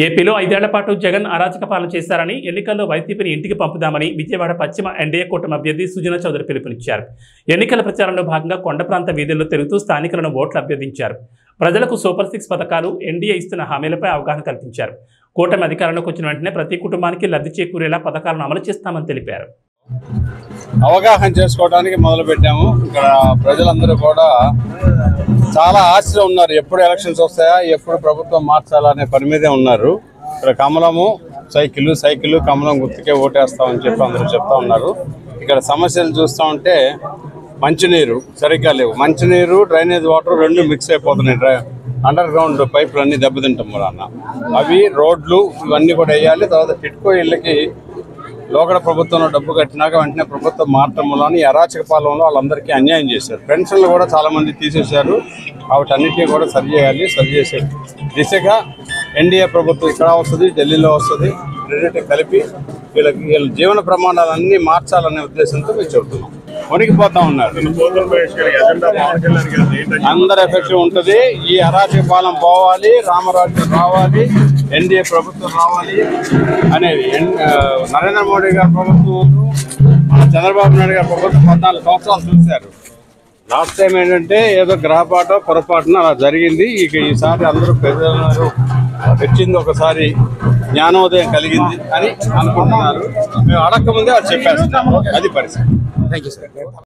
ఏపీలో 5 ఏళ్ల పాటు జగన్ అరాచక పాలన చేశారని, ఎన్నికల్లో వైసీపీని ఇంటికి పంపుదామని విజయవాడ పశ్చిమ ఎన్డీఏ కూటమి అభ్యర్థి సుజనా చౌదరి పిలుపునిచ్చారు. ఎన్నికల ప్రచారంలో భాగంగా కొండ ప్రాంత వీధుల్లో తిరుగుతూ స్థానికులను ఓట్లు అభ్యర్థించారు. ప్రజలకు సూపర్ 6 పథకాలు, ఎన్డీఏ ఇస్తున్న హామీలపై అవగాహన కల్పించారు. కూటమి అధికారంలోకి వచ్చిన వెంటనే ప్రతి కుటుంబానికి లబ్ధి చేకూరేలా పథకాలను అమలు చేస్తామని తెలిపారు. అవగాహన చేసుకోవడానికి మొదలు పెట్టాము. ఇక్కడ ప్రజలందరూ కూడా చాలా ఆశలో ఉన్నారు. ఎప్పుడు ఎలక్షన్స్ వస్తాయా, ఎప్పుడు ప్రభుత్వం మార్చాలా అనే పని మీదే ఉన్నారు. ఇక్కడ కమలము సైకిల్ కమలం గుర్తుకే ఓటేస్తామని చెప్పి అందరూ చెప్తా ఉన్నారు. ఇక్కడ సమస్యలు చూస్తూ ఉంటే మంచినీరు సరిగ్గా లేవు. మంచినీరు, డ్రైనేజ్ వాటర్ రెండు మిక్స్ అయిపోతున్నాయి. అండర్ గ్రౌండ్ పైపులు అన్నీ దెబ్బతింటాం వలన అవి రోడ్లు ఇవన్నీ కూడా వేయాలి. తర్వాత టిట్కో ఇళ్ళకి లోకడ ప్రభుత్వంలో డబ్బు కట్టినాక వెంటనే ప్రభుత్వం మారటం వలన ఈ అరాచక పాలనలో వాళ్ళందరికీ అన్యాయం చేశారు. పెన్షన్లు కూడా చాలామంది తీసేశారు. వాటన్నిటినీ కూడా సరిచేసే దిశగా ఎన్డీఏ ప్రభుత్వం ఇక్కడ వస్తుంది, ఢిల్లీలో వస్తుంది. రెండింటిని కలిపి వీళ్ళ జీవన ప్రమాణాలన్నీ మార్చాలనే ఉద్దేశంతో మేము చెబుతున్నాం. వణికిపోతా ఉన్నారు. అందరు ఎఫెక్ట్ ఉంటుంది. ఈ అరాచక పాలన పోవాలి, రామరాజ్యం రావాలి, ఎన్డీఏ ప్రభుత్వం రావాలి అనేది నరేంద్ర మోడీ గారి ప్రభుత్వం, చంద్రబాబు నాయుడు గారి ప్రభుత్వం 14 సంవత్సరాలు చూశారు. లాస్ట్ టైం ఏంటంటే ఏదో గ్రహపాటో పొరపాటున అలా జరిగింది. ఇక ఈసారి అందరూ ప్రజలు వచ్చింది, ఒకసారి జ్ఞానోదయం కలిగింది అని అనుకుంటున్నారు. మేము అడగకముందే అది చెప్పేస్తున్నాం. అది పరిస్థితి. Thank you sir.